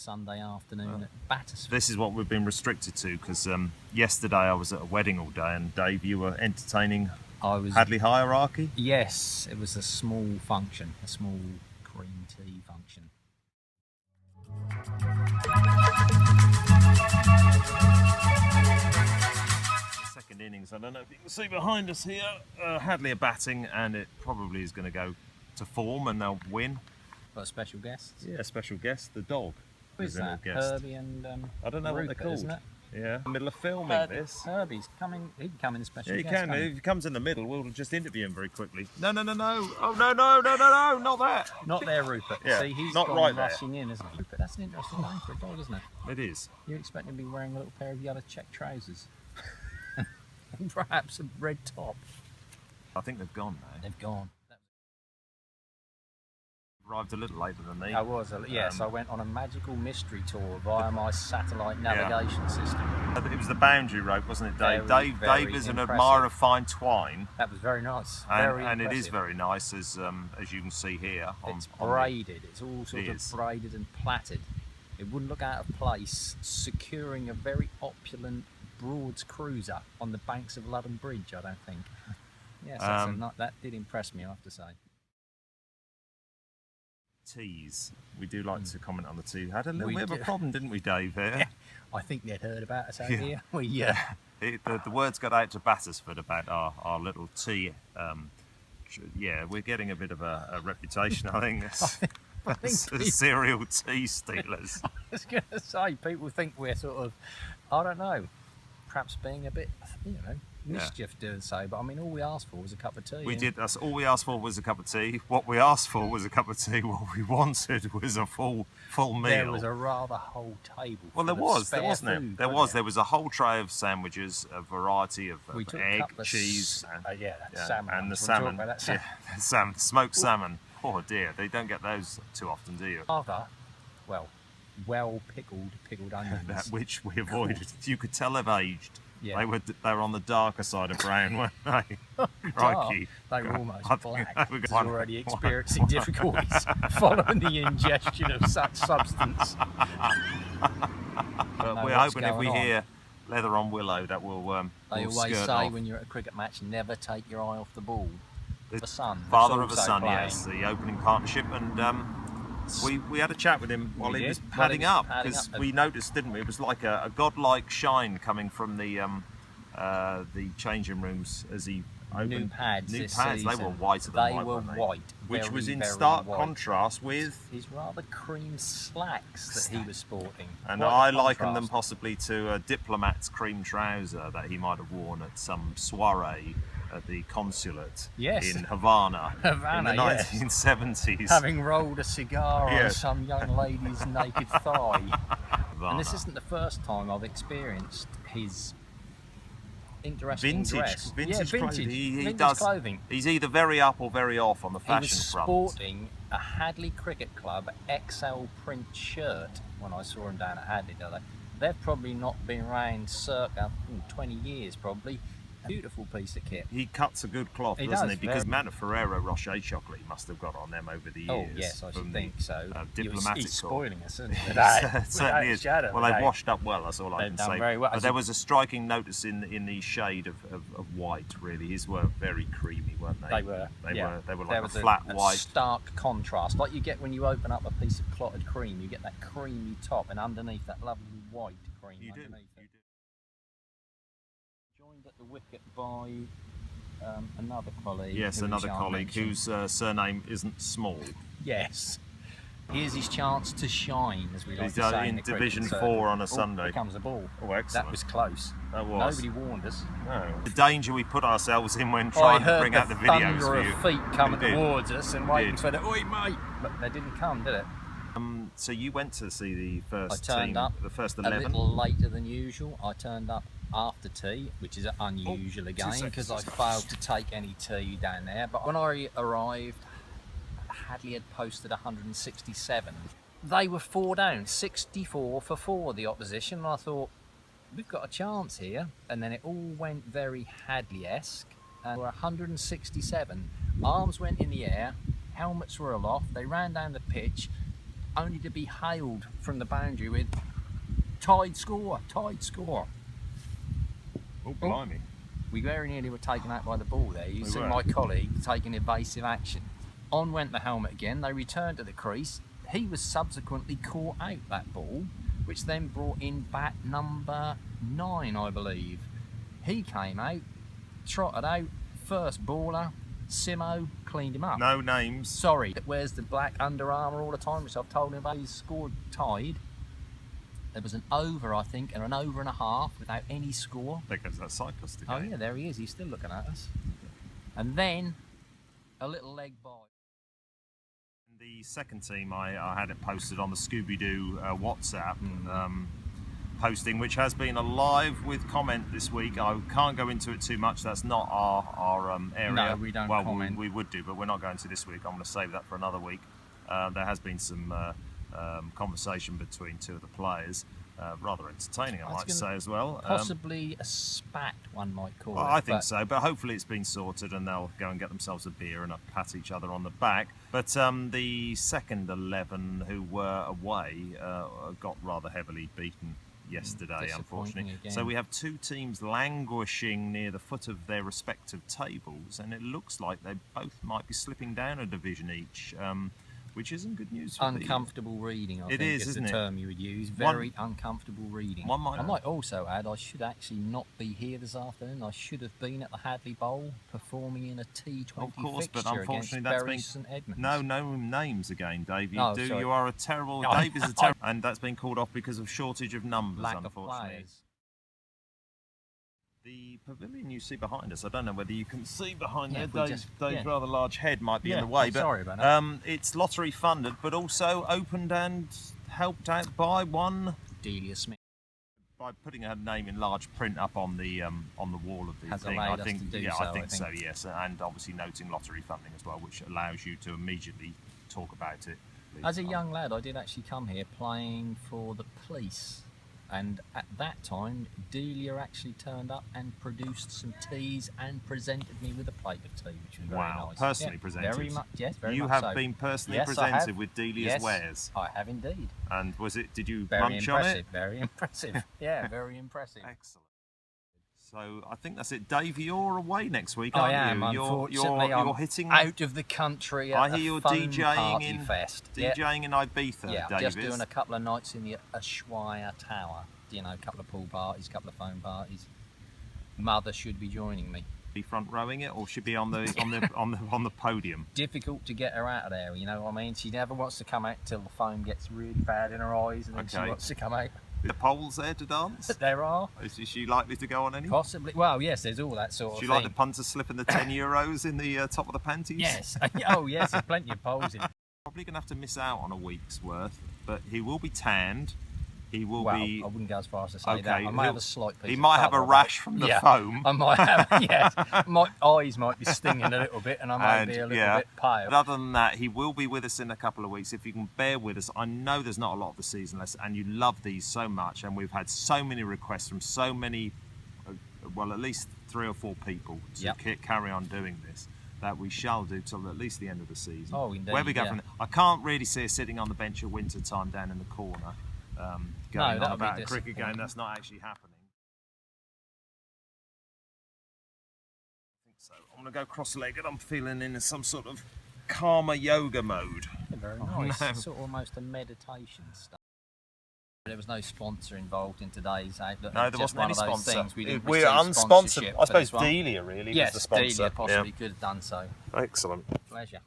Sunday afternoon at Battersford. This is what we've been restricted to because yesterday I was at a wedding all day, and Dave, you were entertaining Hadley hierarchy? Yes, it was a small function, a small cream tea function. Second innings, I don't know if you can see behind us here, Hadley are batting, and it probably is going to go to form and they'll win. Got a special guest? Yeah, special guest, the dog. Who is that? Herbie and I don't know Rupert, what they're called. Isn't it? Yeah, in the middle of filming this. Herbie's coming, he can come in as special guest. Yeah, he can. If he comes in the middle, we'll just interview him very quickly. No. Oh, no, not that. Not there, Rupert. Yeah, see, he's not gone right rushing in, isn't he? Rupert, that's an interesting name for a dog, isn't it? It is. You expect him to be wearing a little pair of yellow check trousers. And perhaps a red top. I think they've gone now. They've gone. Arrived a little later than me. I was, yes. I went on a magical mystery tour via my satellite navigation system. It was the boundary rope, wasn't it, Dave? Very, Dave is an admirer of fine twine. That was very nice. And it is very nice, as you can see here. It's braided. It's all sort of braided and plaited. It wouldn't look out of place securing a very opulent Broad's cruiser on the banks of Ludden Bridge, I don't think. Yes, that did impress me, I have to say. Teas. We do like to comment on the tea. Had a little bit of a problem, didn't we, Dave? Here. Yeah, I think they'd heard about us out here. The words got out to Battersford about our little tea. We're getting a bit of a reputation, I think. I think Serial tea stealers. I was going to say, people think we're sort of, I don't know, perhaps being a bit, mischief doing so, but I mean, all we asked for was a cup of tea. We did. That's all we asked for was a cup of tea. What we asked for was a cup of tea. What we wanted was a full meal. There was a rather whole table. Well, there was, wasn't there? There was a whole tray of sandwiches, a variety of egg, cheese, salmon, and the salmon. Smoked salmon. Oh dear, they don't get those too often, do you? Well pickled onions, which we avoided. You could tell they've aged. Yeah. They were on the darker side of brown, weren't they? Crikey. They were almost black. He's already experiencing difficulties following the ingestion of such substance. But we're hoping if we hear Leather on Willow that will They always say off. when you're at a cricket match, never take your eye off the ball. The Sun. Father of a Son, yes, the opening partnership, and we had a chat with him while he was padding up, because we noticed, didn't we? It was like a godlike shine coming from the changing rooms as he opened. New pads. They were whiter than white. They were white, which was in stark contrast with his rather cream slacks that he was sporting. And I liken them possibly to a diplomat's cream trouser that he might have worn at some soiree at the consulate in Havana in the 1970s. Having rolled a cigar on some young lady's naked thigh. And this isn't the first time I've experienced his interesting dress. Vintage clothing. He's either very up or very off on the fashion front. He was sporting a Hadley Cricket Club XL print shirt when I saw him down at Hadley the other day. They've probably not been around circa 20 years probably. Beautiful piece of kit. He cuts a good cloth, doesn't he? Because Manor Ferrero Rocher chocolate he must have got on them over the years. Oh yes, I should think so. Diplomatic. He's spoiling us, isn't he? It certainly is. Well, they've washed up well. That's all I can say. Very well. But there was a striking notice in the shade of white. Really, his were very creamy, weren't they? They were. They were like a flat white. Stark contrast, like you get when you open up a piece of clotted cream. You get that creamy top, and underneath that lovely white cream. You do. At the wicket by another colleague. Yes, another colleague whose surname isn't Small. Yes. Here's his chance to shine, as we like to say in the Division 4 on a Sunday. Here comes the ball. Oh, excellent. That was close. That was. Nobody warned us. No. The danger we put ourselves in when trying to bring out the videos for you. I heard the thunder of feet coming towards us and waiting for the, oi mate! But they didn't come, did it? So you went to see the first I turned up the first 11? A little later than usual. I turned up after tea, which is unusual again, because I failed to take any tea down there. But when I arrived, Hadley had posted 167. They were 4 down, 64 for 4, the opposition. And I thought, we've got a chance here. And then it all went very Hadley-esque. And we're 167. Arms went in the air, helmets were aloft. They ran down the pitch. only to be hailed from the boundary with tied score. Oh, blimey. We very nearly were taken out by the ball there. You see my colleague taking evasive action. On went the helmet again. They returned to the crease. He was subsequently caught out that ball, which then brought in bat number 9, I believe. He came out, trotted out, first baller. Simo cleaned him up. No names. Sorry, wears the black Under Armour all the time, which I've told him about. He's scored tied. There was an over, I think, and an over and a half without any score. There goes that cyclist again. Oh yeah, there he is. He's still looking at us. And then a little leg bite. The second team, I had it posted on the Scooby-Doo WhatsApp posting, which has been alive with comment this week. I can't go into it too much. That's not our area. No, we don't comment. We would do, but we're not going to this week. I'm going to save that for another week. There has been some conversation between two of the players. Rather entertaining, I might say, as well. Possibly a spat, one might call it. I think so, but hopefully it's been sorted and they'll go and get themselves a beer and pat each other on the back. But the second 11 who were away got rather heavily beaten yesterday, unfortunately. Again. So we have two teams languishing near the foot of their respective tables, and it looks like they both might be slipping down a division each. Which isn't good news for uncomfortable reading, I think is the term you would use. Very uncomfortable reading. I might also add, I should actually not be here this afternoon. I should have been at the Hadley Bowl performing in a T20 of course, fixture but unfortunately against that's Bury been St Edmunds. No names again, Dave. Sorry. You are a terrible. Dave is a terrible, and that's been called off because of shortage of numbers. Lack unfortunately. of players. The pavilion you see behind us, I don't know whether you can see behind there. Dave's yeah. rather large head might be in the way, but sorry about that. it's lottery funded, but also opened and helped out by one Delia Smith. By putting her name in large print up on the wall of the thing. I think I think so, yes, and obviously noting lottery funding as well, which allows you to immediately talk about it. As a young lad, I did actually come here playing for the police. And at that time, Delia actually turned up and produced some teas and presented me with a plate of tea, which was very nice. Personally presented? Very much, yes, very you much have so. been personally yes, presented with Delia's wares? I have indeed. And was it? Did you very munch on it? Very impressive. Yeah, very impressive. Excellent. So I think that's it. Dave, you're away next week, aren't you? I am, unfortunately. You're hitting out of the country at I hear you're DJing in Fest. DJing in Ibiza, yeah, Dave. Just doing a couple of nights in the Ushuaia Tower. You know, a couple of pool parties, a couple of phone parties. Mother should be joining me. Be front rowing it, or should be on the podium? Difficult to get her out of there. You know what I mean? She never wants to come out till the foam gets really bad in her eyes, and then she wants to come out. The poles there to dance? There are. Is she likely to go on any? Possibly. Well, yes, there's all that sort of thing. She like the punter slipping the €10 in the top of the panties? Yes. Oh, yes, there's plenty of poles in it. Probably going to have to miss out on a week's worth, but he will be tanned. He will be. I wouldn't go as far as to say that. I might have a slight piece. He might have a rash from the foam. I might have. Yes, my eyes might be stinging a little bit, and I might be a little bit pale. But other than that, he will be with us in a couple of weeks. If you can bear with us, I know there's not a lot of the season left, and you love these so much, and we've had so many requests from so many, well, at least 3 or 4 people to carry on doing this. That we shall do till at least the end of the season. Oh, indeed. Where we go from there, I can't really see us sitting on the bench at winter time down in the corner. Going on about a cricket game, that's not actually happening. I think so. I'm going to go cross-legged. I'm feeling in some sort of karma yoga mode. Yeah, very nice. No. Sort of almost a meditation stuff. There was no sponsor involved in today's outlet. No, there wasn't any sponsor. We're unsponsored. I suppose Delia really was the sponsor. Delia possibly could have done so. Excellent. Pleasure.